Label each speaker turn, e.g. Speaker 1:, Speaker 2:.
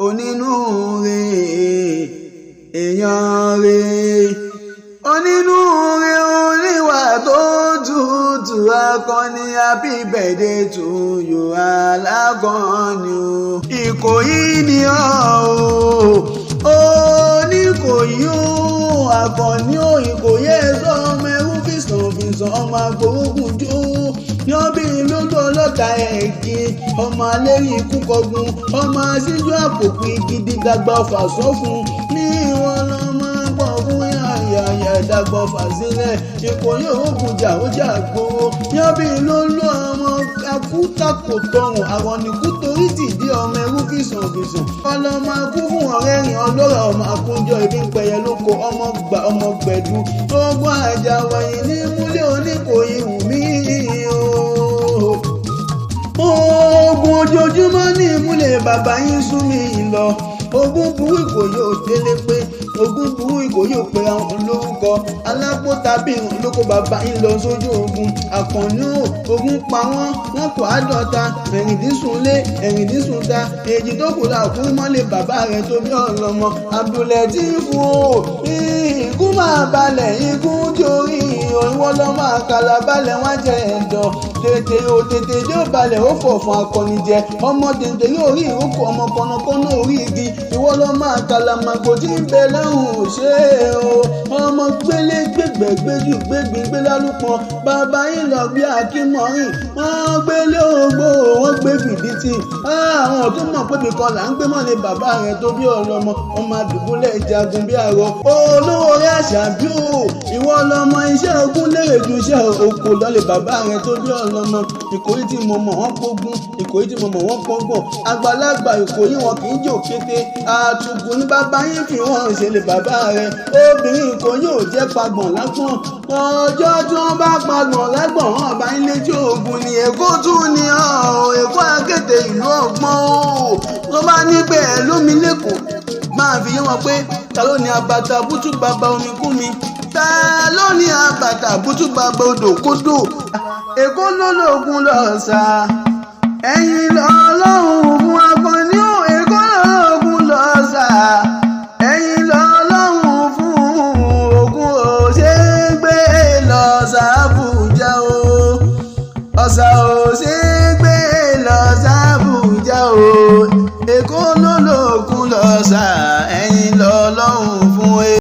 Speaker 1: onínúure èèyàn rẹ̀, onínúure oníwà tó tutù, akọni happy birthday to you alákọ̀ọ́ni o. Ìkòyí ni ọ́ o Oníkòyí o, Àkànní o, Ìkòyí ẹ̀sọ́ ọmọ ẹrú fìsàn ọmọ agbórógùn jó yọ́bí lójú ọlọ́ta ẹ̀kí ọmọ alérí ikú kọgun ọmọ aṣíjú àpòpin gidi dàgbà ọ̀fà sọ́fun ní ìwọ̀n lọ́mọ pọ̀ fún yàyà dàgbà ọ̀fà sílẹ̀. Ìkòyí òògùn jà ó jà gbowó yọ́bí lójú ọmọ akútàkò tọrùn àrọ̀nìkú torí tìdí ọmọ ẹrú fìsàn ọlọ́mọ akú fún ọ̀rẹ́ rìn ọlọ́rọ̀ ọmọ akúnjọ ìbí ń pẹyẹ lóko ọmọ gbẹ̀dú ogun àjàwẹ̀yìn ní múlẹ̀ Oníkòyí wù mí ogun ojoojúmọ́ ní ìmúlẹ̀ bàbá yín sún mi lọ. Ogun burú Ìkòyí ò délé pé ogun burú Ìkòyí ò pé àwọn lórúkọ alápò tàbí ìrànlọ́kọ̀ bàbá yín lọ sójú ogun. Àkànní ogun pa wọ́n kò àádọ́ta ẹ̀rìndínsúnlé ẹ̀rìndínsúnta èjì tó kù là kú mọ́lẹ̀ bàbá rẹ̀ tó bí ọlọ́mọ Abdulateef ikú máa balẹ̀ ikú torí ìwọ lọ́mọ àkàlà balẹ̀ wọ́n jẹ ẹ̀dọ̀ tètè yóò balẹ̀ ó fọ̀ fún akọni jẹ ọmọ tètè yóò rí ìrókò ọmọ kọ́nàkọ́nà orí igi ìwọ lọ́mọ àkàlà màgò tí ń bẹ lẹ́hùn ṣe o ọmọ gbélé gbégbégbéjù gbégbé lálùpọ̀ bàbá yín lọ bí akínmọ́rìn wọ́n gbélé ògbó wọ́n gbé fìdítì àwọn tó mọ̀ pé bìkan là ń gbé mọ́ ni bàbá rẹ̀ tó bí ọlọ́mọ ọmọ àdùbúlẹ̀ jagun bí àrọ olówó rẹ̀ Àṣàbí o ìwọ lọ́mọ iṣẹ́ ogun lérè ju iṣẹ́ oko lọ́lẹ̀ bàbá rẹ̀ tó bí ọlọ́mọ. Ìkòyí tí mo mọ̀ wọ́n pógún Ìkòyí tí mo mọ̀ wọ́n pọ́ngbọ̀n àgbàlagbà Ìkòyí wọn kì í jò kété àtùgùn ní bàbá yín fi wọ́n ṣẹlẹ̀ bàbá rẹ̀ obìnrin Ìkòyí ò jẹ́ pagbọ̀n lápọ̀n ọjọ́ tí wọ́n bá pagbọ̀n lágbọ̀n wọn bá ń létí ogun ni Èkó tún ni Èkó akéde ìlú ọgbọ́n o tó bá níbẹ̀ lómi lẹ́kọ̀ọ́ máa fi yé wọn pé ta ló ní abata bútú bàbá omi kú mi ta ló ní abata bútú bàbá odò kódò Èkó ló lóògùn lọ́sà ẹ̀yìn lọ́lọ́run fún Àkànní o Èkó ló lóògùn lọ́sà ẹ̀yìn lọ́lọ́run fún ogun ò ṣe é gbé lọ́sà Àbújá o ọ̀sà ò ṣe é gbé lọ́sà Àbújá o Èkó ló lóògùn lọ́sà ẹ̀yìn lọ́lọ́run fún